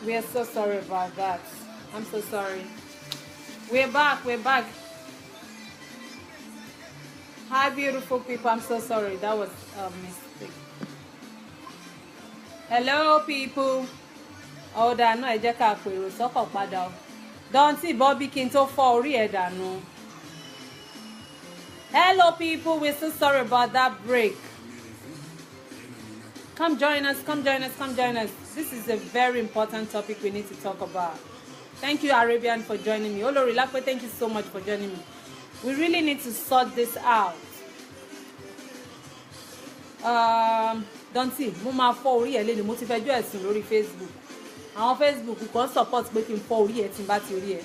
We are so sorry about that. I'm so sorry. We're back. We're back. Hi, beautiful people. I'm so sorry. That was a mistake. Hello, people. Oh, dànù ẹ jẹ́ ká pèrò sọ́kọ̀ padà. Don't see Bobby Kinto for orí ẹ̀ dànù. Hello, people. We're so sorry about that break. Come join us. Come join us. Come join us. This is a very important topic we need to talk about. Thank you, Arabian, for joining me. Olori Lape, thank you so much for joining me. We really need to sort this out. Don't see. Mo máa fọ́ orí ẹ̀ lẹ́nu. Mo ti fẹjọ́ ẹ̀sùn lórí Facebook. Àwọn Facebook kò support pé kí n fọ́ orí ẹ̀ tí n bá ti orí ẹ̀.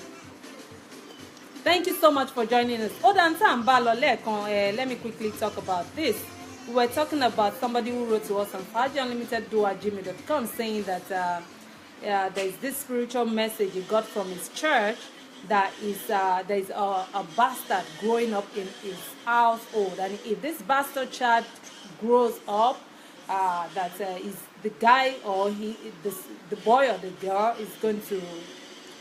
Thank you so much for joining us. Ó dá ń tà ń bá lọ lẹ́ẹ̀kan. Let me quickly talk about this. We were talking about somebody who wrote to us on faaji@gmail.com saying that there is this spiritual message he got from his church that is there is a bastard growing up in his household, and if this bastard child grows up, that is the guy or the boy or the girl is going to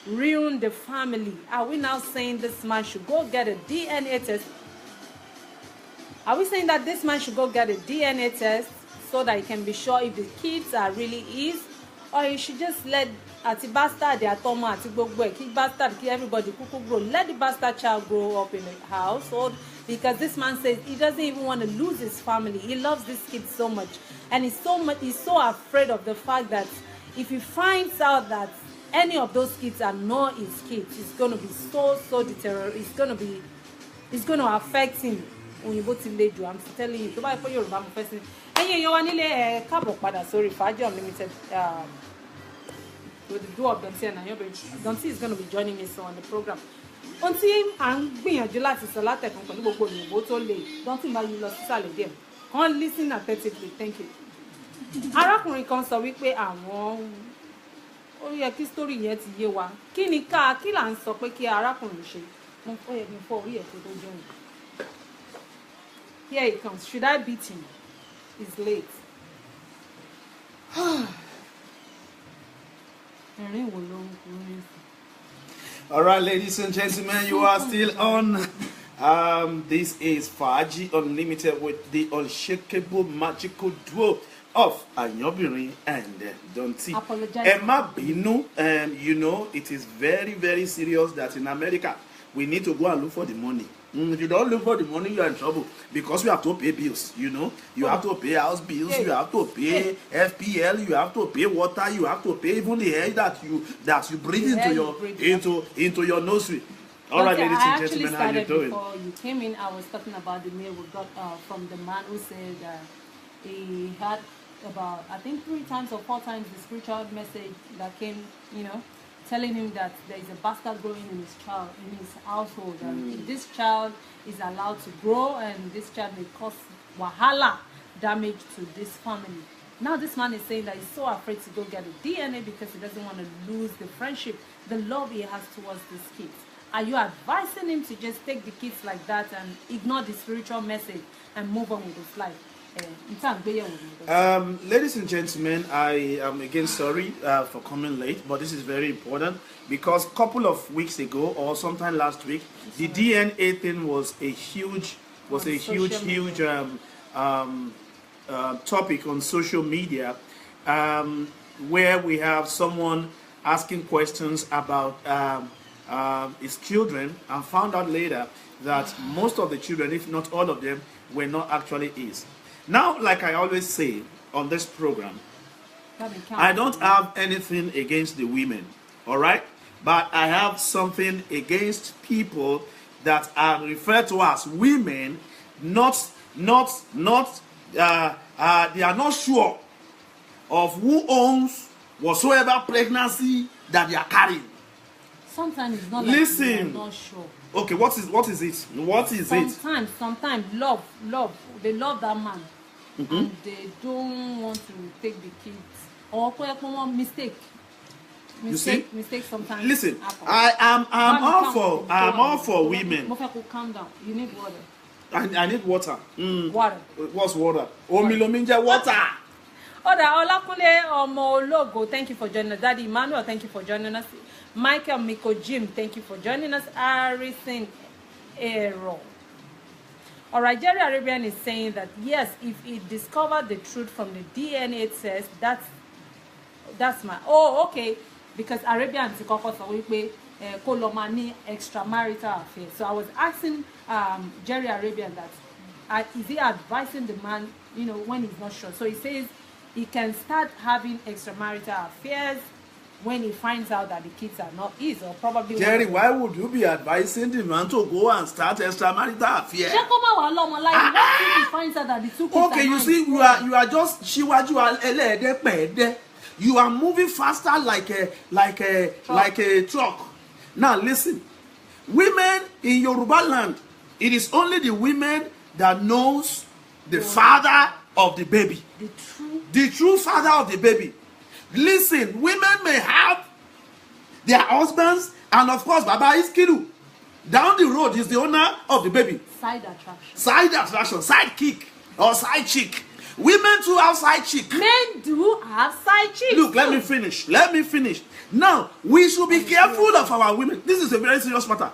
ruin the family. Are we now saying this man should go get a DNA test? Are we saying that this man should go get a DNA test so that he can be sure if the kids are really his, or he should just let ati bastard the atomo ati gbogbo e ki bastard ki everybody kuku grow, let the bastard child grow up in the household, because this man says he doesn't even want to lose his family. He loves this kid so much, and he's so afraid of the fact that if he finds out that any of those kids are not his kids, it's going to be so deteriorated. It's going to affect him. Òyìnbó ti le jù, I'm telling you. Tó bá yẹ pé Yorùbá mo fẹ́ sí. Ẹ̀yin èèyàn wa nílé ẹ káàbọ̀ padà sórí Faaji Unlimited. With the two of Donty and Ayobe. Donty is going to be joining me so on the program. Ohun tí à ń gbìyànjú láti sọ látẹ̀kùn pẹ̀lú gbogbo òyìnbó tó le. Donty máa yí lọ sísàlẹ̀ díẹ̀. Kàn listen attentively. Thank you. Arákùnrin kan sọ wípé àwọn ó yẹ kí story yẹn ti yé wa. Kí là ń sọ pé kí arákùnrin ṣe? Ó yẹ kí n fọ orí ẹ̀ tó tó jẹun. Here he comes. Should I beat him? He's late. All right, ladies and gentlemen, you are still on. This is Faaji Unlimited with the unshakable magical duo of Anyobirin and Donty. Emma Binu, you know, it is very, very serious that in America we need to go and look for the money. If you don't look for the money, you are in trouble, because you have to pay bills. You know, you have to pay house bills, you have to pay FPL, you have to pay water, you have to pay even the air that you breathe into your nursery. All right, ladies and gentlemen, how you doing? Before you came in, I was talking about the mail we got from the man who said he had about, I think 3 times or 4 times the spiritual message that came, you know, telling him that there is a bastard growing in his household, and if this child is allowed to grow, and this child may cause wahala, damage to this family. Now this man is saying that he's so afraid to go get a DNA because he doesn't want to lose the friendship, the love he has towards these kids. Are you advising him to just take the kids like that and ignore the spiritual message and move on with his life? Ladies and gentlemen, I am again sorry for coming late, but this is very important, because a couple of weeks ago or sometime last week, the DNA thing was a huge topic on social media, where we have someone asking questions about his children, and found out later that most of the children, if not all of them, were not actually his. Now, like I always say on this program, I don't have anything against the women, all right? But I have something against people that are referred to as women, they are not sure of who owns whatsoever pregnancy that they are carrying. Sometimes it's not Listen. Like I'm not sure. Okay, what is it? Sometimes love. They love that man, and they don't want to take the kids. Or mistake. You see? Mistake sometimes. Listen, happen. I'm all for women. Calm down. You need water. I need water. Water. What's water? Omilominja water. Oda Olakunle Omologo, thank you for joining us. Daddy Emmanuel, thank you for joining us. Michael Miko Jim, thank you for joining us. Harrison Ero. All right, Jerry Arabian is saying that yes, if he discovered the truth from the DNA test, that's my. Oh, okay, because Arabian is extramarital affair. So I was asking Jerry Arabian that is he advising the man, you know, when he's not sure. So he says he can start having extramarital affairs when he finds out that the kids are not his, or probably. Jerry, why would you be advising the man to go and start extramarital affairs? What if he finds out that the two kids Okay, are you not see, his? you are just you are moving faster like a truck. Now listen, women in Yoruba land, it is only the women that knows the father of the baby, the true father of the baby. Listen, women may have their husbands, and of course, Baba is Kilu. Down the road is the owner of the baby. Side attraction. Side attraction, side kick, or side chick. Women too have side chick. Men do have side chicks. Look, let me finish. Now, we should be careful of our women. This is a very serious matter.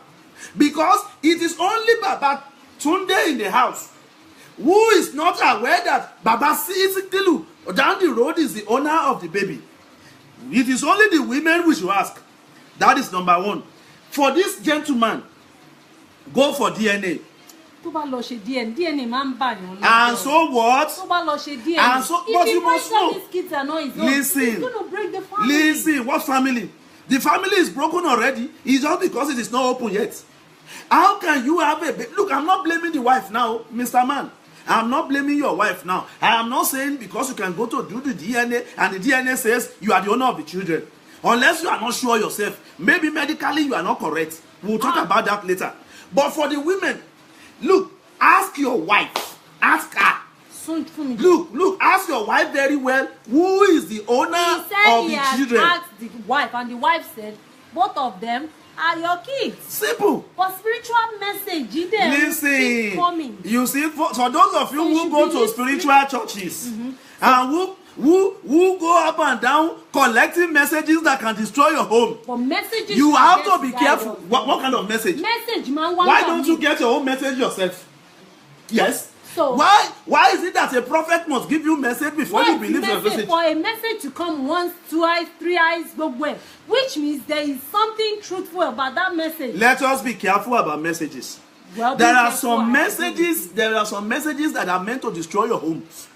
Because it is only Baba Tunde in the house who is not aware that Baba Sikilu down the road is the owner of the baby. It is only the women we should ask. That is number one. For this gentleman, go for DNA. And so what? And so, but you must know. Listen, it's going to break the family. Listen, what family? The family is broken already. It's just because it is not open yet. How can you have a baby? Look, I'm not blaming the wife now, Mr. Man. I'm not blaming your wife now. I am not saying because you can go to do the DNA and the DNA says you are the owner of the children. Unless you are not sure yourself. Maybe medically you are not correct. We'll talk about that later. But for the women, look, ask your wife. Ask her. Look, ask your wife very well who is the owner of the children. He asked the wife, and the wife said both of them are your kids. Simple. For spiritual message, listen, you see, for those of you who go to spiritual churches and who go up and down collecting messages that can destroy your home. But messages you have to be careful. What kind of message? Message, man. Why don't you get your own message yourself? Yes. So why is it that a prophet must give you message before you believe the message? For a message to come once, twice, three eyes, which means there is something truthful about that message. Let us be careful about messages. There are some messages that are meant to destroy your homes.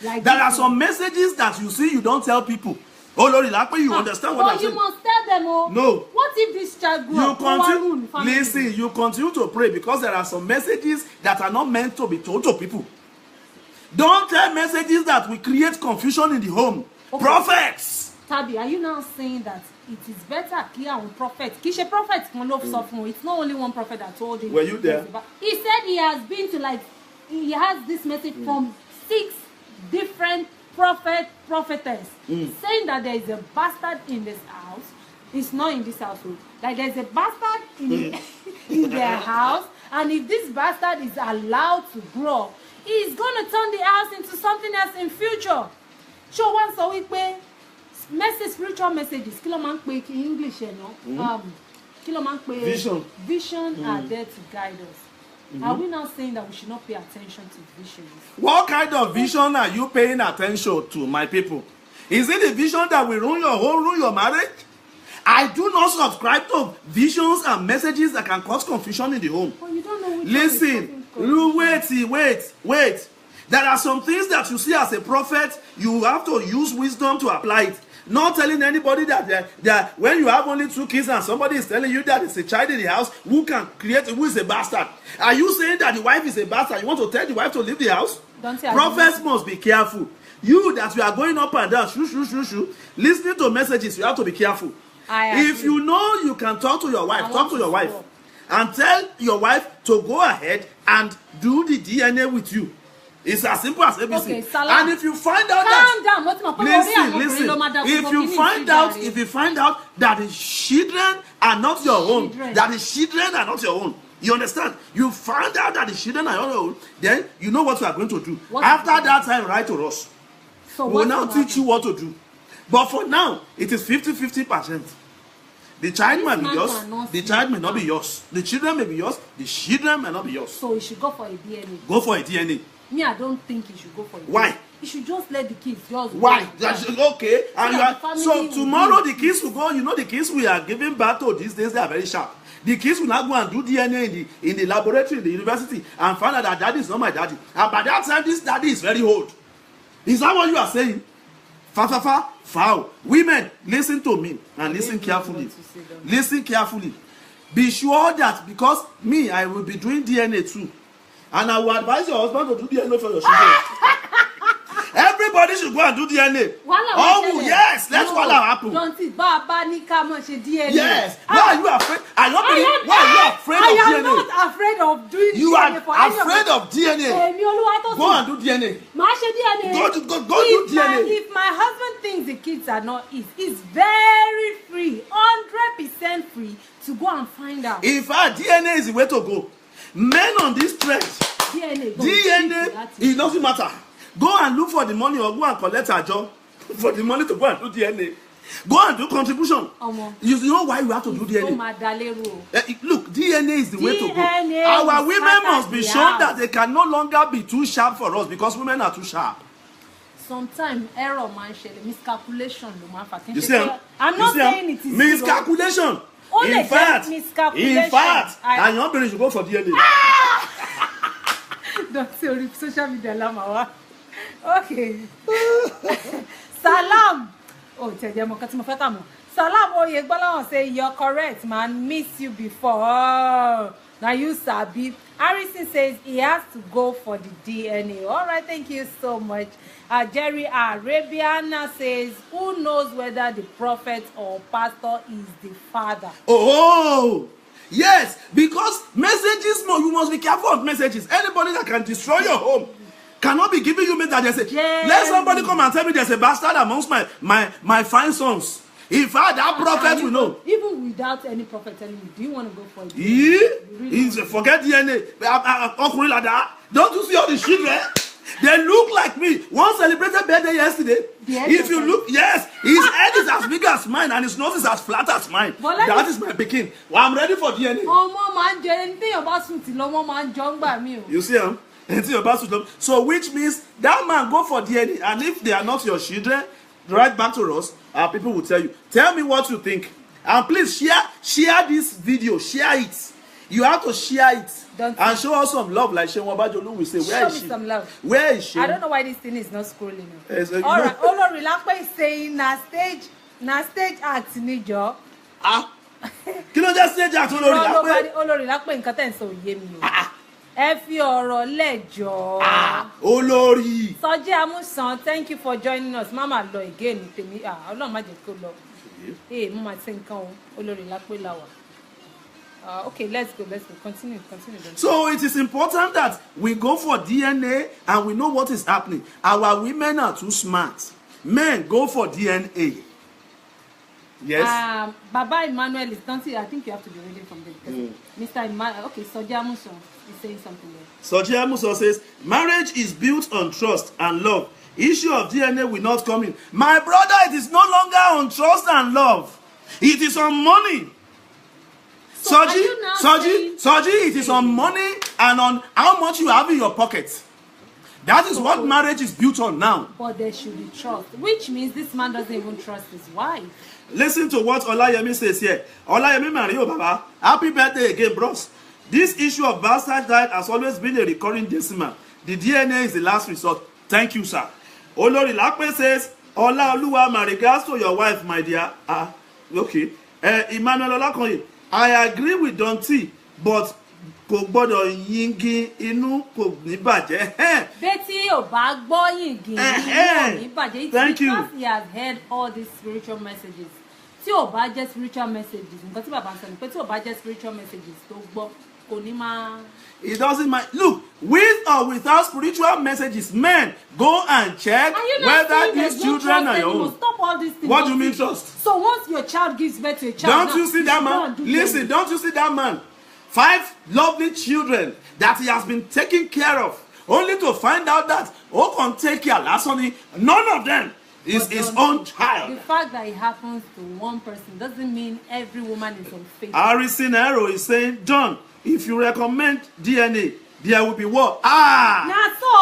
There are some messages that you see you don't tell people. Oh Lord, you understand what I'm saying? But you must tell them. No. What if this child grew up? Listen, you continue to pray because there are some messages that are not meant to be told to people. Don't tell messages that will create confusion in the home. Okay. Prophets. Tabi, are you now saying that it is better prophet? It's not only one prophet that told him. Were you there? He said he has been to he has this message from 6 different prophetess saying that there is a bastard in this house. It's not in this household. Like there's a bastard in their house, and if this bastard is allowed to grow, he's gonna turn the house into something else in future. So once a week, message, spiritual messages. English, Vision are there to guide us. Are we now saying that we should not pay attention to visions? What kind of vision are you paying attention to, my people? Is it the vision that will ruin your home, ruin your marriage? I do not subscribe to visions and messages that can cause confusion in the home. Well, you don't know. Listen, wait. There are some things that you see as a prophet, you have to use wisdom to apply it. Not telling anybody that when you have only 2 kids and somebody is telling you that it's a child in the house who is a bastard. Are you saying that the wife is a bastard? You want to tell the wife to leave the house? Prophets must be careful. You that you are going up and down, listening to messages, you have to be careful. If you know you can talk to your wife, talk to your wife. And tell your wife to go ahead and do the DNA with you. It's as simple as ABC. Okay, and if you find out listen. If you find out that the children are not your own, you understand? You find out that the children are your own, then you know what you are going to do. After that time, write to us. So we will what now will teach happen? you what to do. But for now, it is 50-50%. The child This might be man yours, cannot the see child may not be now. yours. The children may be yours, the children may not be yours. So he should go for a DNA. Go for a DNA. Me, I don't think he should go for a DNA. Why? He should just let the kids just Why? go. That's okay. And you that the are, family so will tomorrow be- the kids will go. You know the kids we are giving birth to these days, they are very sharp. The kids will now go and do DNA in the laboratory in the university and find out that daddy is not my daddy. And by that time, this daddy is very old. Is that what you are saying? Foul. Women, listen to me and listen carefully. Listen carefully. Be sure that because me, I will be doing DNA too. And I will advise your husband to do DNA for your children. Everybody should go and do DNA. Oh, yes, let's what happen. Don't it, Baba Nika DNA. Yes. Why are you afraid? Why are you afraid of DNA? I am not afraid of doing You DNA are for any afraid of DNA. Go and do DNA. DNA. Go do DNA. If my husband thinks the kids are not his, he's very free, 100% free to go and find out. In fact, DNA is the way to go. Men on this trend, DNA, it doesn't matter. Go and look for the money or go and collect a job for the money to go and do DNA. Go and do contribution. You know why you have to do DNA? Look, DNA is the way to go. Our women must be shown that they can no longer be too sharp for us because women are too sharp. Sometimes error man miscalculation. You see, I'm not saying it is miscalculation. In fact, and your parents should go for DNA. Don't say social media lama. Okay. Salam. Oh, Salam Oyegbolawan say you're correct, man. Miss you before. Oh, now you sabi. Harrison says he has to go for the DNA. All right, thank you so much. Jerry Arabiana says, who knows whether the prophet or pastor is the father? Oh, yes, because messages, you must be careful of messages. Anybody that can destroy your home cannot be giving you messages. Let somebody come and tell me there's a bastard amongst my fine sons. In fact, that prophet will know. Even without any prophet telling you, do you want to go for it? Forget DNA. Don't you see all the children? They look like me. One celebrated birthday yesterday. If you look, yes, his head is as big as mine and his nose is as flat as mine. That is my Pekin. Well, I'm ready for DNA. You see him? So which means that man go for DNA, and if they are not your children, right back to us, our people will tell you. Tell me what you think, and please share this video, share it. You have to share it and show us some love, like Shewa Bajolu will say. Where is she? Some love. Where is she? I don't know why this thing is not scrolling. All right, Olori Lakpe is saying na stage act nijo. Kí ló jẹ́ stage act Olori Lakpe? Olori Lakpe nǹkan tẹ́ ń sọ òye mi o. Ẹ fi ọ̀rọ̀ lẹ́jọ́. Olórí. Sọjí Amúsàn, thank you for joining us. Mama lọ again tèmi. Ọlọ́run má jẹ́ kó lọ. Mo máa ti nǹkan o. Olórí Lápé la wà. Okay, let's go. Continue. So it is important that we go for DNA and we know what is happening. Our women are too smart. Men go for DNA. Yes. Baba Emmanuel is dancing. I think you have to be reading from there. Mr. Emmanuel, okay, Sọjí Amúsàn is saying something there. Sọjí Amúsàn says, marriage is built on trust and love. Issue of DNA will not come in. My brother, it is no longer on trust and love. It is on money. Sọjí, it is on money and on how much you have in your pocket. That is what marriage is built on now. But there should be trust, which means this man doesn't even trust his wife. Listen to what Olayemi says here. Olayemi Mario Baba, happy birthday again, bros. This issue of bastard diet has always been a recurring decimal. The DNA is the last resort. Thank you, sir. Olori Lakpe says, Ola Oluwa, my regards to your wife, my dear. Okay. Emmanuel Olakoye, I agree with Don T, but kò gbọ́dọ̀ yingi inú kò ní bàjẹ́. Betty ò bá gbọ́ yingi inú ní bàjẹ́. It's because he has heard all these spiritual messages. Tí ò bá jẹ́ spiritual messages, nǹkan tí bàbá ń sọ ni pé tí ò bá jẹ́ spiritual messages tó gbọ́ kò ní máa. It doesn't matter. Look, with or without spiritual messages, men go and check whether these children are your own. Stop all these things. What do you mean trust? So once your child gives birth to a child, don't you see that man? Listen, don't you see that man? 5 lovely children that he has been taking care of only to find out that oh can take care lásán, none of them is his own child. The fact that it happens to one person doesn't mean every woman is unfaithful. Harrison Arrow is saying, John, if you recommend DNA, there will be what?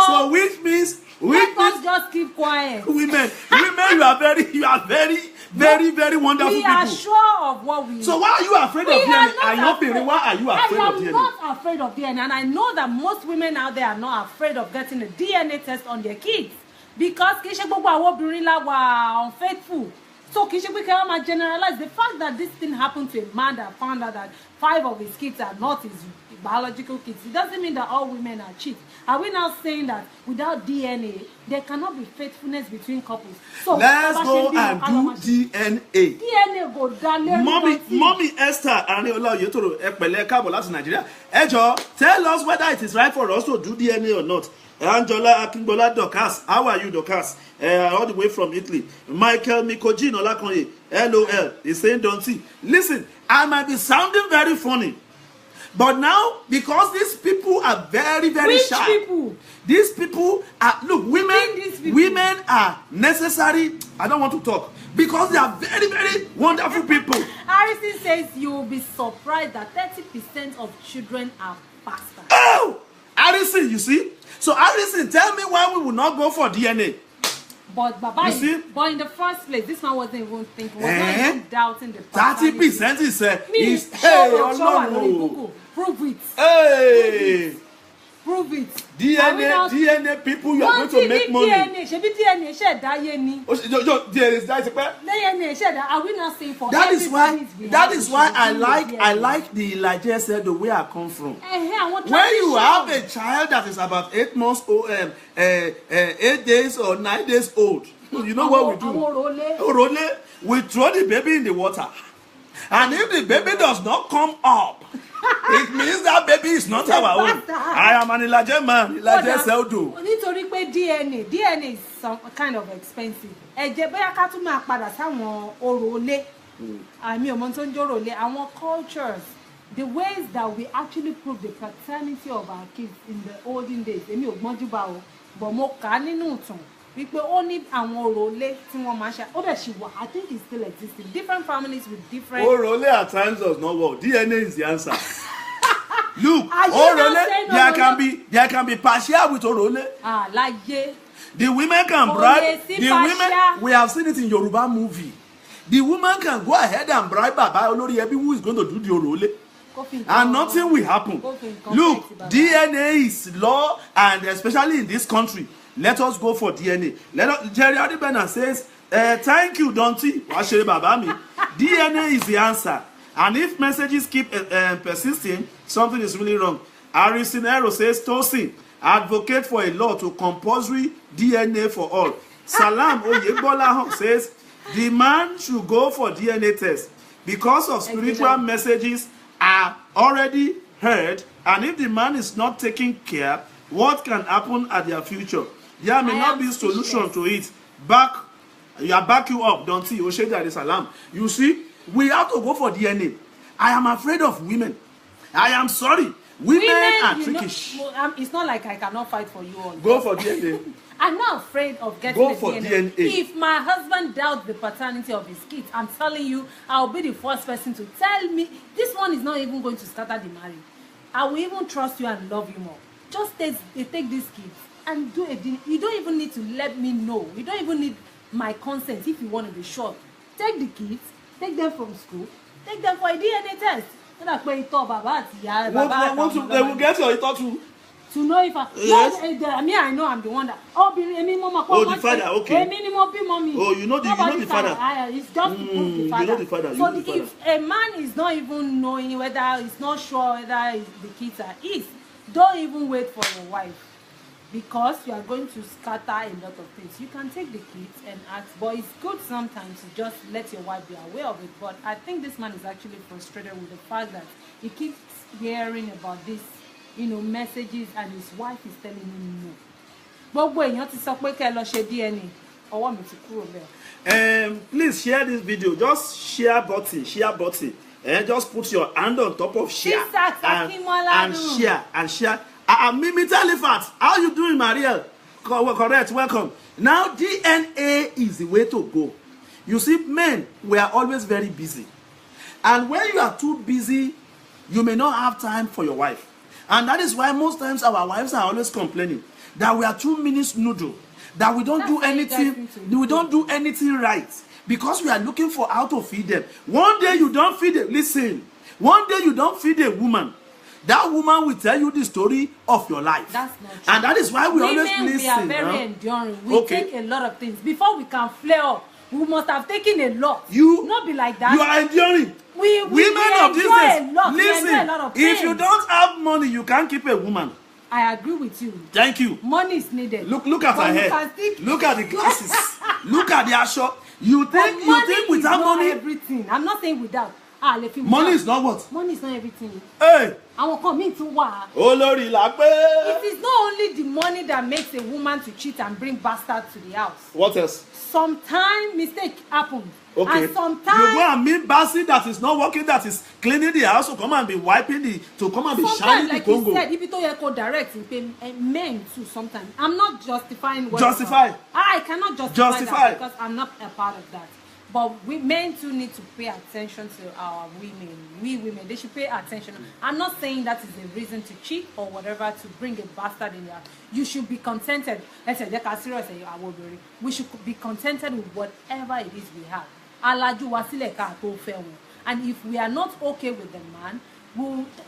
So which means let us just keep quiet. Women, you are very wonderful people. We are sure of what we. So why are you afraid of DNA? Why are you afraid of DNA? I am not afraid of DNA, and I know that most women out there are not afraid of getting a DNA test on their kids because kì í ṣe gbogbo àwọn obìnrin la wà unfaithful. So kì í ṣe pé kí wọ́n máa generalize the fact that this thing happened to a man that found out that 5 of his kids are not his biological kids. It doesn't mean that all women are cheats. Are we now saying that without DNA, there cannot be faithfulness between couples? So let's go and do DNA. DNA go down. Mommy Esther Areola Oyetoro Epele Kabo láti Nigeria. Ẹ jọ̀ọ́, tell us whether it is right for us to do DNA or not. Angela Akingbola Dorcas, how are you, Dorcas? All the way from Italy. Michael Mikojin Olakonye, LOL, is saying don't see. Listen, I might be sounding very funny, but now because these people are very sharp. People? These people are women are necessary. I don't want to talk because they are very wonderful people. Harrison says you will be surprised that 30% of children are pastors. Oh, Harrison, you see. So Harrison, tell me why we will not go for DNA. But Baba, but in the first place, this man wasn't even thinking, was not even doubting the paternity. 30% is Prove it. Hey. Prove it. DNA people, you are going to make money. Are we not saying for that is why I like the Elijah said the way I come from. When you have a child that is about 8 months old, 8 days or 9 days old, you know what we do? We throw the baby in the water. And if the baby does not come up, it means that baby is not our own. I am an Elijah man. Elijah Seldo. Nítorí pé DNA is some kind of expensive. Ẹ jẹ́ bóyá ká tún máa padà sáwọn orò ilé. Àmì ọmọ tó ń jórò ilé. Àwọn cultures, the ways that we actually prove the paternity of our kids in the olden days. Èmi ò gbọ́njú bá o, but mo kà á nínú ìtàn. Wípé ó ní àwọn orò ilé tí wọ́n máa ṣe. Ó dẹ̀ ṣì wà. I think it's still existing. Different families with different. Orò ilé at times does not work. DNA is the answer. Look, Orole, there can be partial with Orole. The women can bribe. The women, we have seen it in Yoruba movie. The woman can go ahead and bribe Baba Olori Ebi who is going to do the Orole. And nothing will happen. Look, DNA is law, and especially in this country, let us go for DNA. Jerry Adibena says, thank you, Donty. DNA is the answer. And if messages keep persisting, something is really wrong. Harrison Arrow says, Tosin, advocate for a law to compulsory DNA for all. Salam Oyebola says, the man should go for DNA test because of spiritual messages are already heard. And if the man is not taking care, what can happen at their future? There may not be a solution to it. Back you up, don't you? Salam. You see? We have to go for DNA. I am afraid of women. I am sorry. Women are trickish. It's not like I cannot fight for you all. Go for DNA. I'm not afraid of getting the DNA. If my husband doubts the paternity of his kids, I'm telling you, I'll be the first person to tell me this one is not even going to scatter the marriage. I will even trust you and love you more. Just take these kids and do a DNA. You don't even need to let me know. You don't even need my consent if you want to be sure. Take the kids. Take them from school. Take them for a DNA test. They will get your ito too. To know if yes. I know I'm the one that. Oh, the father, okay. Oh, you know the father. It's just to prove the father. You know the father. So if a man is not even knowing whether he's not sure whether the kids are his, don't even wait for your wife. Because you are going to scatter a lot of things. You can take the kids and ask, but it's good sometimes to just let your wife be aware of it. But I think this man is actually frustrated with the fact that he keeps hearing about this, messages, and his wife is telling him no. But when you sọ pé kẹ́ lọ ṣe DNA, ọwọ́ mi ti kúrò bẹ́ẹ̀. Please share this video. Just share button. And just put your hand on top of share and share. Mimi Telefat, how you doing, Mariel? Correct, welcome. Now, DNA is the way to go. You see, men, we are always very busy. And when you are too busy, you may not have time for your wife. And that is why most times our wives are always complaining that we are 2 minutes noodle, that we don't do anything, we don't do anything right. Because we are looking for how to feed them. One day you don't feed them. Listen, one day you don't feed a woman. That woman will tell you the story of your life. That's not true. And that is why we always listen. We are very enduring. We take a lot of things. Before we can flare up, we must have taken a lot. You not be like that. You are enduring. Women of these days, listen, if you don't have money, you can't keep a woman. I agree with you. Thank you. Money is needed. Look at her hair. Look at the glasses. Look at the asho. You think without money? Everything. I'm not saying without. Money is not what? Money is not everything. Hey. Olórí la pé. It is not only the money that makes a woman to cheat and bring bastard to the house. What else? Sometimes mistake happens. Okay. And sometimes you go and meet Basi that is not working, that is cleaning the house to come and be wiping to come and be shining the Congo. Like you said, if you go direct, men too sometimes. I'm not justifying what justify. I cannot justify that because I'm not a part of that. But men too need to pay attention to our women. We women, they should pay attention. I'm not saying that is a reason to cheat or whatever, to bring a bastard in there. You should be contented. We should be contented with whatever it is we have. And if we are not okay with the man,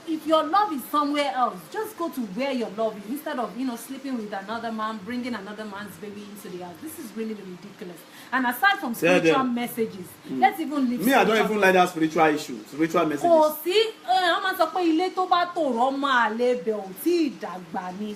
if your love is somewhere else, just go to where your love is instead of sleeping with another man, bringing another man's baby into the house. This is really ridiculous. And aside from spiritual messages, let's even leave. Me, I don't even like that spiritual issue, spiritual messages. Oh, see, I'm sọ pé ilé tó bá tòrò máa lè bẹ̀ ò tí dàgbà ni.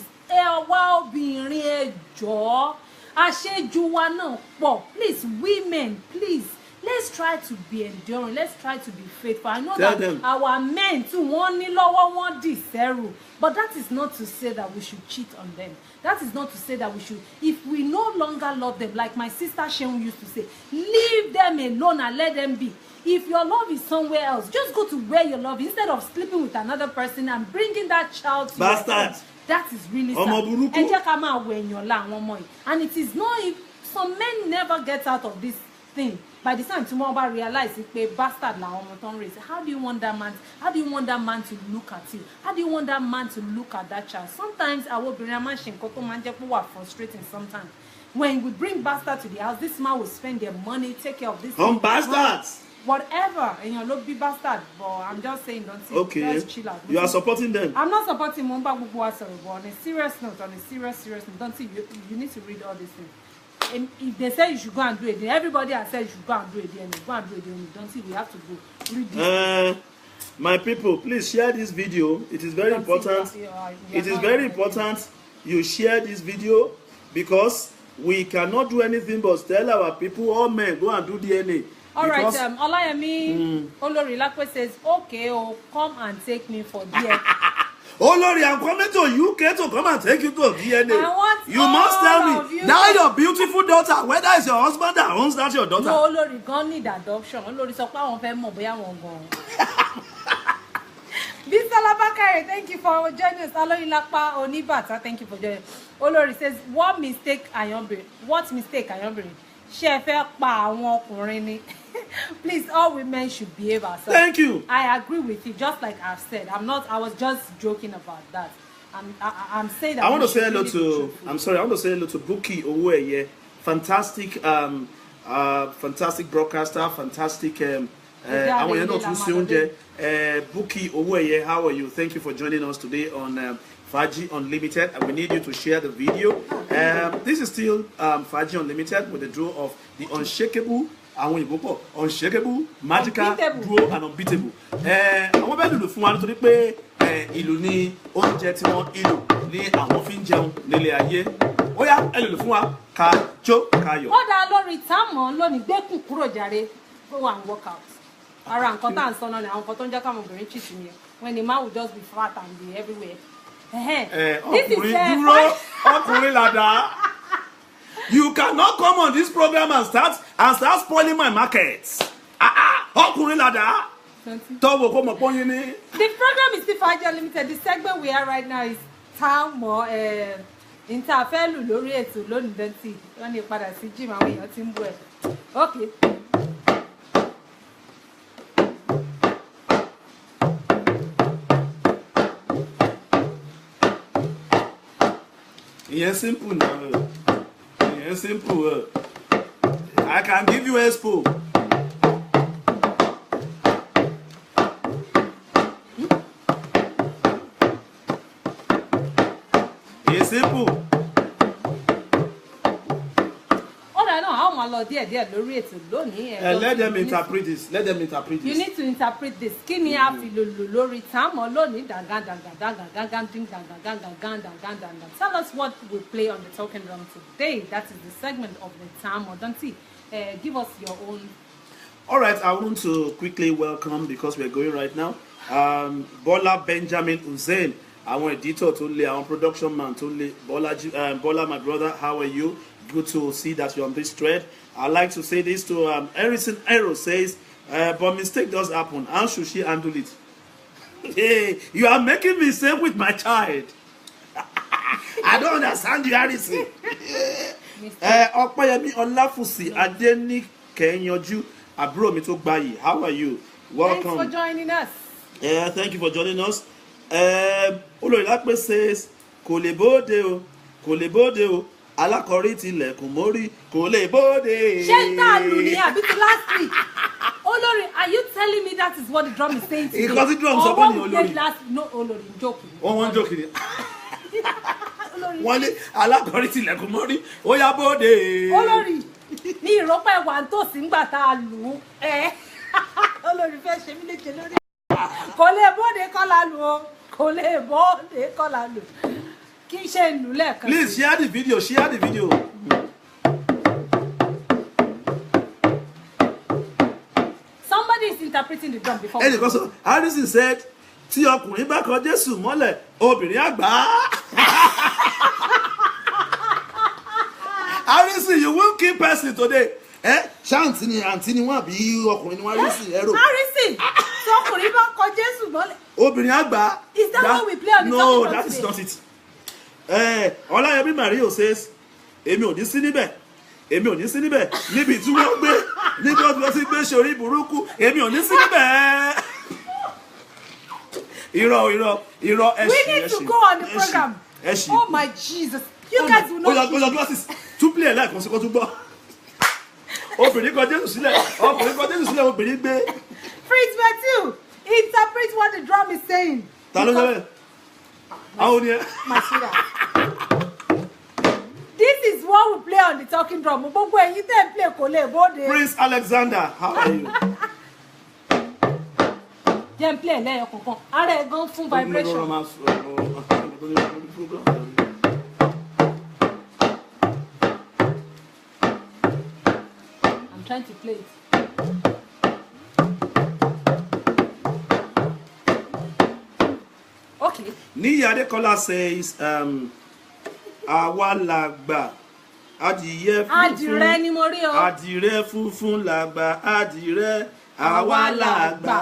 Wá obìnrin ẹ jọ̀ọ́, àṣejù wa náà pọ̀. Please, women, please. Let's try to be enduring. Let's try to be faithful. I know that our men too wọ́n ní lọ́wọ́ wọ́n dì sẹ́rù. But that is not to say that we should cheat on them. That is not to say that we should. If we no longer love them, like my sister Sheun used to say, leave them alone and let them be. If your love is somewhere else, just go to where your love is instead of sleeping with another person and bringing that child to bastard. That is really sad. And it is not if some men never get out of this thing. By the time tomorrow realize it pay bastard la raise. How do you want that man? How do you want that man to look at you? How do you want that man to look at that child? Sometimes I will bring a man frustrating sometimes. When we bring bastard to the house, this man will spend their money, take care of this. Bastards. Whatever, and your love be bastard. But I'm just saying, don't say. Okay. Just chill out. You are supporting them. I'm not supporting Mumba Bubuwa, but on a serious note, don't see you need to read all these things. And if they say you should go and do it, then everybody has said you should go and do it, then go and do it, then don't see we have to go read this. My people, please share this video. It is very important. It is very important you share this video because we cannot do anything but tell our people, all men, go and do DNA. All right, Olayemi Olorilakwe says, okay, come and take me for DNA. Oh Lord, I'm coming to UK to come and take you to DNA. You must tell me that your beautiful daughter, whether it's your husband that owns that your daughter. No, Olori gan need adoption. Olori sọ pé àwọn fẹ́ mọ̀ bóyá wọ́n gan. Bisola Bakare, thank you for joining us. Aloyinlapa Onibata, thank you for joining. Olori says, what mistake Ayonbiri? What mistake Ayonbiri? Ṣé ẹ fẹ́ pa àwọn ọkùnrin ni? Please, all women should behave ourselves. Thank you. I agree with you, just like I've said. I was just joking about that. I'm saying that. I want to say hello to. I'm sorry. I want to say hello to Buki Oweye. Fantastic, fantastic broadcaster. Fantastic. I want to Buki Oweye, how are you? Thank you for joining us today on Faaji Unlimited, and we need you to share the video. This is still Faaji Unlimited with the draw of the unshakable. Unshakable, magical, duo and unbeatable. Àwọn bẹ́ẹ̀ lùlù fún wa nítorí pé ìlú ní oúnjẹ tí wọ́n ìlú ní àwọn fi ń jẹun nílé ayé. Ó yá ẹ lùlù fún wa ká jó ká yọ̀. Ó dá lórí táàmù lónìí gbẹ́kùn kúrò jàre go and work out. Ara nǹkan tá à ń sọ náà ni àwọn nǹkan tó ń jẹ́ káwọn obìnrin cheat ni when the man will just be fat and be everywhere. Ọkùnrin dúró ọkùnrin làdá. You cannot come on this program and start spoiling my markets. Ọkùnrin làdá. The program is still Faaji Unlimited. The segment we are right now is tá mọ́ níta fẹ́ lù lórí ètò lónìí Dantí wọ́n ní padà sí gym àwọn èèyàn tí ń bú ẹ̀ okay. Yes, simple now. Yes, simple. I can give you expo. Yes, simple. Díẹ̀ lórí ètò lónìí let them interpret this. Let them interpret this. You need to interpret this. Kí ni a fi lò lórí táàmù lónìí? Tell us what we play on the talking drum today. That is the segment of the táàmù. Dantí, give us your own. All right, I want to quickly welcome, because we're going right now, Bola Benjamin Hussein, our editor tó lé, our production man tó lé. Bola, my brother, how are you? Good to see that you're on this thread. I like to say this to Harrison Arrow says, but mistake does happen. How should she handle it? Hey, you are making me same with my child. I don't understand you, Harrison. Ọpẹ́yẹmí Ọláfúsì Adéníkẹ́yanjú, àbúrò mi tó gbayì. How are you? Welcome. Thanks for joining us. Thank you for joining us. Olórílápé says, kò lè bóde o. Alákọ̀rí tilẹ̀kùn mórí kò lè bóde. Ṣé tá a lù ní àbí ti last week? Olórí, are you telling me that is what the drum is saying today? Because the drum sọ fún mi Olórí. No, Olórí, joking. Wọ́n joking. Wọ́n ní alákọ̀rí tilẹ̀kùn mórí ó yá bóde. Olórí, ní ìrọ́pẹ́ wà ń tòsí ńgbà tá a lù ú. Olórí fẹ́ ṣe mí léṣe lórí. Kò lè bóde kọ́ la lù o. Kò lè bóde kọ́ la lù. Please share the video. Share the video. Somebody is interpreting the drum before. Because Harrison said, tí ọkùnrin bá kọ Jésù mọ́lẹ̀, obìnrin àgbà. Harrison, you will keep person today. Ṣáǹtì ni àǹtí ni wọ́n àbí ọkùnrin ni wọ́n Harrison ẹ̀rọ. Harrison, tí ọkùnrin bá kọ Jésù mọ́lẹ̀. Obìnrin àgbà. Is that what we play on the No, that is not it. Ọláyẹmí Mario says, èmi ò ní sí níbẹ̀ níbi tí wọ́n gbé níbi ọdún tí gbé sórí burúkú èmi ò ní sí níbẹ̀. Irọ́ ẹ̀ṣin. We need to go on the program. Oh my Jesus, you guys will not. Oya glasses tún play lẹ́ẹ̀kan sí kó tún gbọ́. Obìnrin kan Jésù sílẹ̀ obìnrin gbé. Prince Matthew, interpret what the drum is saying. Ta ló sọ bẹ́ẹ̀? My sweetheart. This is what we play on the talking drum. Gbogbo ẹ̀yin tẹ́ ń play kò lè bóde. Prince Alexander, how are you? Jẹ́ ń play lẹ́yọ̀ kankan. Ara ẹ̀ gan fún vibration. I'm trying to play it. Okay. Níyì Adékọ́lá says, àwa làgbà adìyẹ funfun. Adìrẹ ni mo rí o. Adìrẹ funfun làgbà adìrẹ àwa làgbà.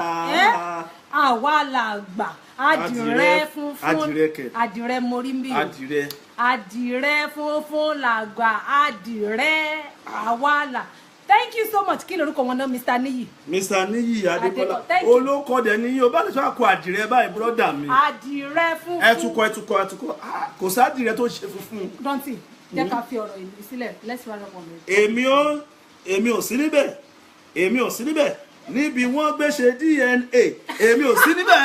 Àwa làgbà adìrẹ funfun. Adìrẹ kẹ. Adìrẹ mo rí bí. Adìrẹ. Adìrẹ funfun làgbà adìrẹ àwa là. Thank you so much. Kí lorúkọ wọn náà, Mr. Níyì. Mr. Níyì Adékọ́lá. Olókọ dẹ̀ níyì o bá lè sọ àkọ adìrẹ báyìí brọ́dà mi. Adìrẹ funfun. Ẹtukọ. Kò sádìrẹ tó ṣe funfun. Dantí, jẹ́ ká fi ọ̀rọ̀ ìlú sílẹ̀. Let's run up on it. Èmi ò sí níbẹ̀. Níbi wọ́n gbé ṣe DNA. Èmi ò sí níbẹ̀.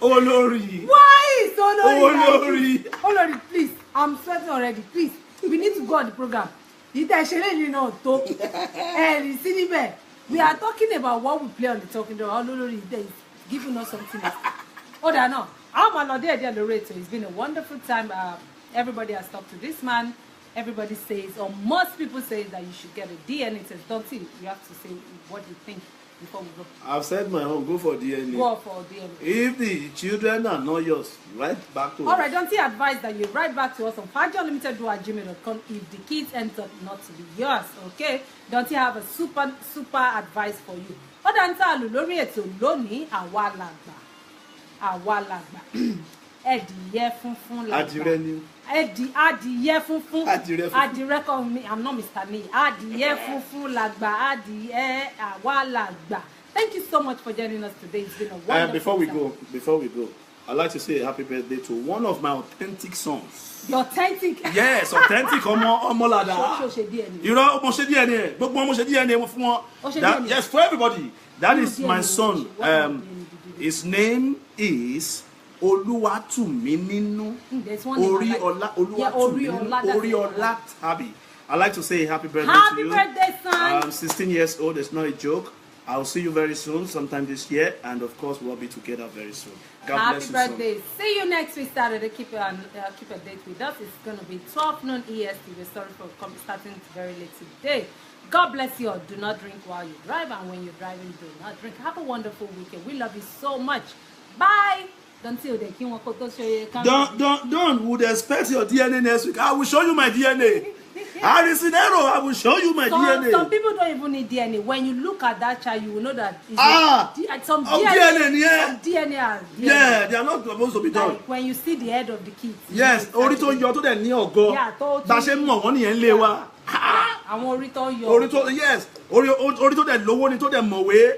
Olórí. Why is Olórí? Olórí. Olórí, please. I'm sweating already. Please. We need to go on the program. We are talking about what we play on the talking drum. Olórí is giving us something else. No. It's been a wonderful time. Everybody has talked to this man. Everybody says, or most people say, that you should get a DNA test. Don't you? You have to say what you think before we go. I've said my own. Go for DNA. Go for DNA. If the children are not yours, write back to us. All right, don't you advise that you write back to us on faajiunlimited@gmail.com if the kids end up not to be yours, okay? Don't you have a super advice for you? Lórí ètò lónìí àwa làgbà. Ẹdìyẹ funfun làgbà. Adìrẹ ni. Adìyẹ funfun. Adìrẹ funfun. Adìrẹ call me. I'm not Mr. Ni. Adìyẹ funfun làgbà. Adìyẹ àwa làgbà. Thank you so much for joining us today. It's been a wonderful Before we go, I'd like to say a happy birthday to one of my authentic sons. The authentic. Yes, authentic Omolada. You know, Moshe DNA. Moshe DNA fún wọn. Yes, for everybody. That is my son. His name is Oluwatumininu. Oriola Tabi. I'd like to say happy birthday to you. Happy birthday, son. 16 years old. It's not a joke. I'll see you very soon, sometime this year, and of course we'll be together very soon. God bless you. Happy birthday. See you next week Saturday. Keep a date with us. It's going to be 12 noon EST. We're sorry for starting very late today. God bless you all. Do not drink while you drive, and when you're driving, do not drink. Have a wonderful weekend. We love you so much. Bye. Don't would expect your DNA next week. I will show you my DNA. I will show you my DNA. Some people don't even need DNA. When you look at that child, you will know that some DNA. Yeah, they are not supposed to be done. Like when you see the head of the kids. Yes, orito yo to de ni ogo. Ba se mo won niyan le wa. Àwọn orito yo. Yes. Orito de lówó ni to de mọ̀wé.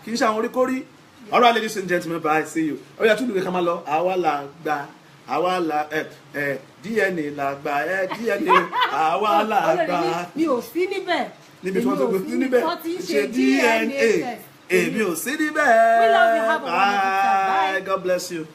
Kì í ṣe àwọn orikori. All right, ladies and gentlemen, bye. See you. Oh yeah, tún lè ká máa lọ. Àwa la DNA làgbà DNA àwa làgbà. Mi ò sí níbẹ̀. Níbi tí wọ́n tó gbé níbẹ̀. Wọ́n ti ń ṣe DNA test. Èmi ò sí níbẹ̀. We love you. Have a wonderful time. Bye. God bless you.